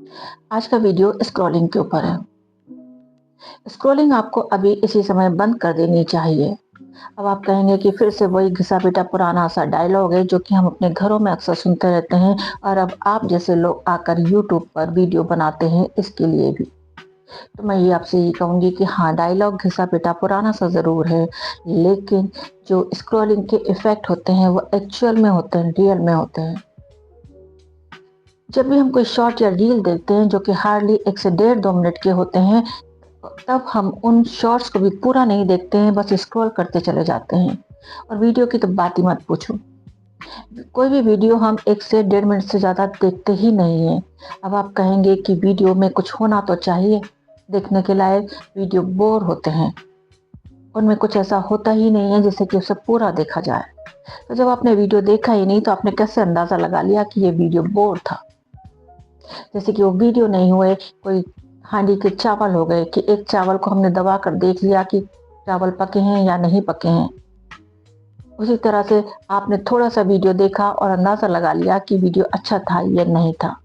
आज का video scrolling के ऊपर है। स्क्रॉलिंग आपको अभी इसी समय बंद कर देनी चाहिए। अब आप कहेंगे कि फिर से वही घिसा-पिटा पुराना सा डायलॉग है जो कि हम अपने घरों में अक्सर सुनते रहते हैं और अब आप जैसे लोग आकर यूट्यूब पर वीडियो बनाते हैं इसके लिए भी। तो मैं ये आपसे ये कहूँगी कि हाँ, डायलॉग घिसा-पिटा पुराना सा ज़रूर है, लेकिन जो स्क्रॉलिंग के इफ़ेक्ट होते हैं वो एक्चुअल में होते हैं, रियल में होते हैं। जब भी हम कोई शॉर्ट या रील देखते हैं जो कि हार्डली 1 से डेढ़ 2 मिनट के होते हैं, तब हम उन शॉर्ट्स को भी पूरा नहीं देखते हैं, बस स्क्रॉल करते चले जाते हैं और वीडियो की तो बात ही मत पूछो। कोई भी वीडियो हम 1 से डेढ़ मिनट से ज़्यादा देखते ही नहीं हैं। अब आप कहेंगे कि वीडियो में कुछ होना तो चाहिए, देखने के लायक, वीडियो बोर होते हैं। उनमें कुछ ऐसा होता ही नहीं है जिससे कि उसे पूरा देखा जाए। तो जब आपने वीडियो देखा ही नहीं तो आपने कैसे अंदाज़ा लगा लिया कि ये वीडियो बोर था? जैसे कि वो वीडियो नहीं हुए, कोई हांडी के चावल हो गए कि एक चावल को हमने दबा कर देख लिया कि चावल पके हैं या नहीं पके हैं। उसी तरह से आपने थोड़ा-सा वीडियो देखा और अंदाज़ा लगा लिया कि वीडियो अच्छा था या नहीं था।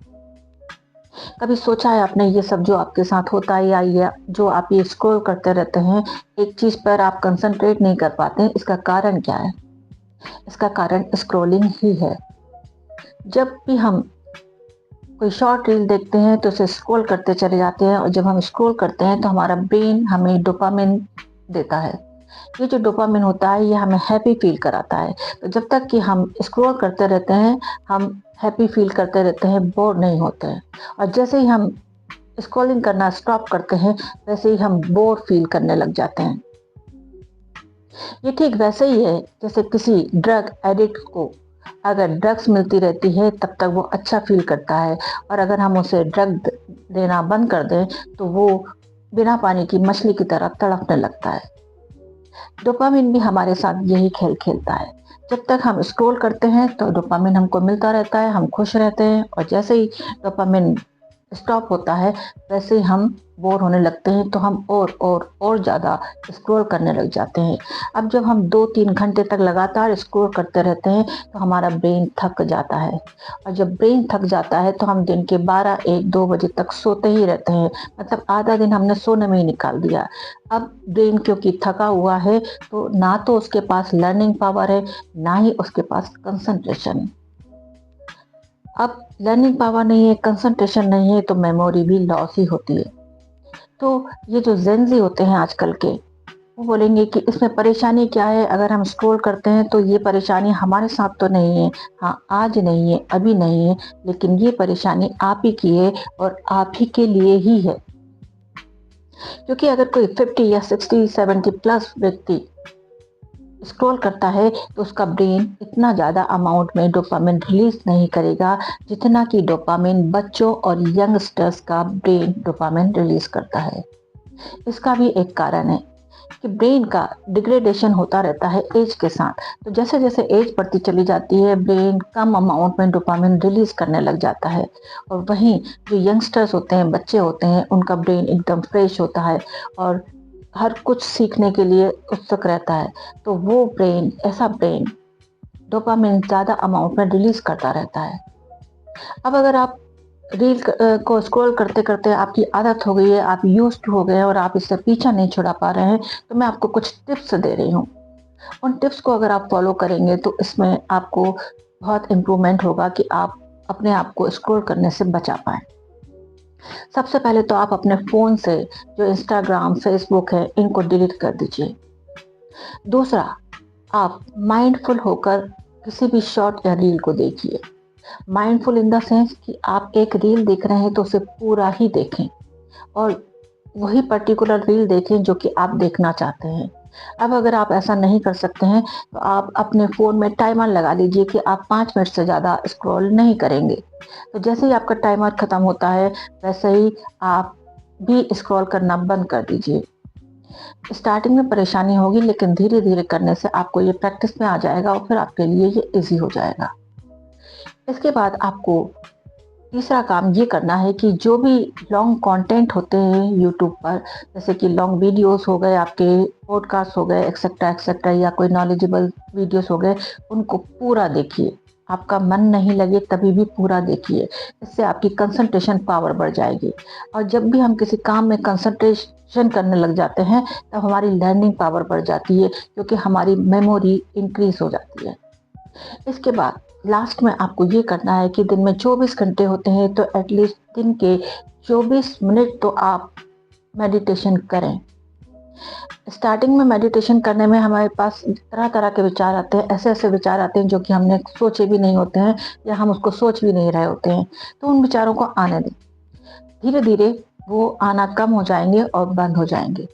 कभी सोचा है आपने ये सब जो आपके साथ होता है या जो आप ये स्क्रॉल करते रहते हैं, एक चीज़ पर आप कंसंट्रेट नहीं कर पाते हैं, इसका कारण क्या है? इसका कारण स्क्रॉलिंग ही है। जब भी हम कोई शॉर्ट रील देखते हैं तो उसे स्क्रॉल करते चले जाते हैं और जब हम स्क्रॉल करते हैं तो हमारा ब्रेन हमें डोपामिन देता है। ये जो डोपामिन होता है ये हमें हैप्पी फील कराता है। तो जब तक कि हम स्क्रॉल करते रहते हैं, हम हैप्पी फील करते रहते हैं, बोर नहीं होते हैं। और जैसे ही हम स्क्रॉलिंग करना स्टॉप करते हैं, वैसे ही हम बोर फील करने लग जाते हैं। ये ठीक वैसे ही है जैसे किसी ड्रग एडिक्ट को अगर ड्रग्स मिलती रहती है तब तक वो अच्छा फील करता है और अगर हम उसे ड्रग देना बंद कर दें तो वो बिना पानी की मछली की तरह तड़पने लगता है। डोपामिन भी हमारे साथ यही खेल खेलता है। जब तक हम स्क्रॉल करते हैं तो डोपामिन हमको मिलता रहता है, हम खुश रहते हैं और जैसे ही डोपामिन स्टॉप होता है वैसे ही हम बोर होने लगते हैं तो हम और ज़्यादा स्क्रॉल करने लग जाते हैं। अब जब हम 2-3 घंटे तक लगातार स्क्रॉल करते रहते हैं तो हमारा ब्रेन थक जाता है और जब ब्रेन थक जाता है तो हम दिन के 12, 1, 2 बजे तक सोते ही रहते हैं। मतलब आधा दिन हमने सोने में ही निकाल दिया। अब ब्रेन क्योंकि थका हुआ है तो ना तो उसके पास लर्निंग पावर है, ना ही उसके पास कंसंट्रेशन। अब लर्निंग पावर नहीं है, कंसंट्रेशन नहीं है तो मेमोरी भी लॉस ही होती है। तो ये जो जेन-ज़ी होते हैं आजकल के, वो बोलेंगे कि इसमें परेशानी क्या है? अगर हम स्क्रॉल करते हैं तो ये परेशानी हमारे साथ तो नहीं है। हाँ, आज नहीं है, अभी नहीं है, लेकिन ये परेशानी आप ही की है और आप ही के लिए ही है। क्योंकि अगर कोई 50 या 60, 70 प्लस व्यक्ति स्क्रॉल करता है तो उसका ब्रेन इतना ज़्यादा अमाउंट में डोपामिन रिलीज़ नहीं करेगा जितना कि डोपामिन बच्चों और यंगस्टर्स का ब्रेन डोपामिन रिलीज़ करता है। इसका भी एक कारण है कि ब्रेन का डिग्रेडेशन होता रहता है एज के साथ। तो जैसे-जैसे एज बढ़ती चली जाती है, ब्रेन कम अमाउंट में डोपामिन रिलीज़ करने लग जाता है और वहीं जो यंगस्टर्स होते हैं, बच्चे होते हैं, उनका ब्रेन एकदम फ्रेश होता है और हर कुछ सीखने के लिए उत्सुक रहता है। तो वो ब्रेन, ऐसा ब्रेन डोपामिन ज़्यादा अमाउंट में रिलीज़ करता रहता है। अब अगर आप रील को स्क्रॉल करते-करते आपकी आदत हो गई है, आप यूज़्ड टू हो गए हैं और आप इससे पीछा नहीं छुड़ा पा रहे हैं, तो मैं आपको कुछ टिप्स दे रही हूँ। उन टिप्स को अगर आप फ़ॉलो करेंगे तो इसमें आपको बहुत इम्प्रूवमेंट होगा कि आप अपने आप को स्क्रॉल करने से बचा पाएँ। सबसे पहले तो आप अपने फ़ोन से जो इंस्टाग्राम, फ़ेसबुक है, इनको डिलीट कर दीजिए। दूसरा, आप माइंडफुल होकर किसी भी शॉर्ट या रील को देखिए। माइंडफुल इन द सेंस कि आप एक रील देख रहे हैं तो उसे पूरा ही देखें और वही पर्टिकुलर रील देखें जो कि आप देखना चाहते हैं। अब अगर आप ऐसा नहीं कर सकते हैं तो आप अपने फ़ोन में टाइमर लगा लीजिए कि आप 5 मिनट से ज़्यादा स्क्रॉल नहीं करेंगे। तो जैसे ही आपका टाइमर ख़त्म होता है वैसे ही आप भी स्क्रॉल करना बंद कर दीजिए। स्टार्टिंग में परेशानी होगी लेकिन धीरे-धीरे करने से आपको ये प्रैक्टिस में आ जाएगा और फिर आपके लिए ये ईज़ी हो जाएगा। इसके बाद आपको तीसरा काम ये करना है कि जो भी लॉन्ग कंटेंट होते हैं यूट्यूब पर, जैसे कि लॉन्ग वीडियोस हो गए, आपके पॉडकास्ट हो गए, एक्सेट्रा एक्सेट्रा या कोई नॉलेजेबल वीडियोस हो गए, उनको पूरा देखिए। आपका मन नहीं लगे तभी भी पूरा देखिए, इससे आपकी कंसंट्रेशन पावर बढ़ जाएगी। और जब भी हम किसी काम में कंसंट्रेशन करने लग जाते हैं, तब हमारी लर्निंग पावर बढ़ जाती है, क्योंकि हमारी मेमोरी इंक्रीज हो जाती है। इसके बाद लास्ट में आपको ये करना है कि दिन में 24 घंटे होते हैं, तो एटलीस्ट दिन के 24 मिनट तो आप मेडिटेशन करें। स्टार्टिंग में मेडिटेशन करने में हमारे पास तरह-तरह के विचार आते हैं, ऐसे-ऐसे विचार आते हैं जो कि हमने सोचे भी नहीं होते हैं, या हम उसको सोच भी नहीं रहे होते हैं, तो उन विचारों को आने दें। धीरे-धीरे वो आना कम हो जाएँगे और बंद हो जाएँगे।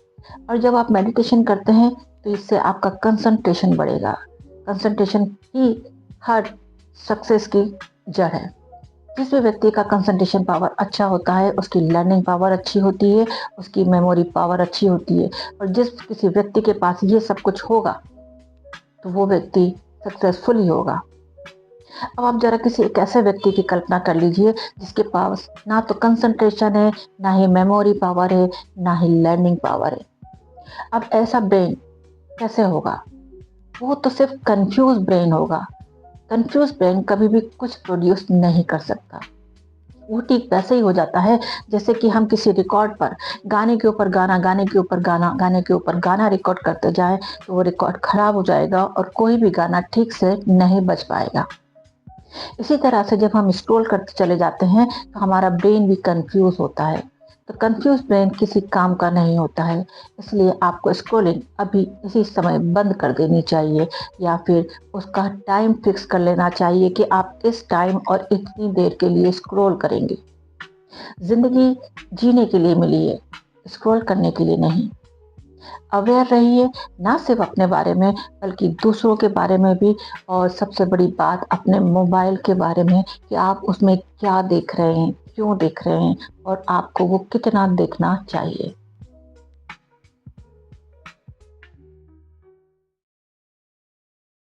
और जब आप मेडिटेशन करते हैं, तो इससे आपका कंसंट्रेशन बढ़ेगा। कंसंट्रेशन ही हर सक्सेस की जड़ है। जिस भी व्यक्ति का कंसंट्रेशन पावर अच्छा होता है, उसकी लर्निंग पावर अच्छी होती है, उसकी मेमोरी पावर अच्छी होती है। और जिस किसी व्यक्ति के पास ये सब कुछ होगा, तो वो व्यक्ति सक्सेसफुल ही होगा। अब आप ज़रा किसी एक ऐसे व्यक्ति की कल्पना कर लीजिए जिसके पास ना तो कंसंट्रेशन है, ना ही मेमोरी पावर है, ना ही लर्निंग पावर है। अब ऐसा ब्रेन कैसे होगा? वो तो सिर्फ कंफ्यूज ब्रेन होगा। कंफ्यूज ब्रेन कभी भी कुछ प्रोड्यूस नहीं कर सकता। वो ठीक वैसे ही हो जाता है जैसे कि हम किसी रिकॉर्ड पर गाने के ऊपर गाना, गाने के ऊपर गाना, गाने के ऊपर गाना रिकॉर्ड करते जाएं, तो वो रिकॉर्ड खराब हो जाएगा और कोई भी गाना ठीक से नहीं बज पाएगा। इसी तरह से जब हम स्क्रॉल करते चले जाते हैं, तो हमारा ब्रेन भी कंफ्यूज होता है। तो कंफ्यूज ब्रेन किसी काम का नहीं होता है। इसलिए आपको स्क्रॉलिंग अभी इसी समय बंद कर देनी चाहिए, या फिर उसका टाइम फिक्स कर लेना चाहिए कि आप इस टाइम और इतनी देर के लिए स्क्रॉल करेंगे। जिंदगी जीने के लिए मिली है, स्क्रॉल करने के लिए नहीं। अवेयर रहिए, ना सिर्फ अपने बारे में बल्कि दूसरों के बारे में भी। और सबसे बड़ी बात अपने मोबाइल के बारे में कि आप उसमें क्या देख रहे हैं, क्यों देख रहे हैं, और आपको वो कितना देखना चाहिए।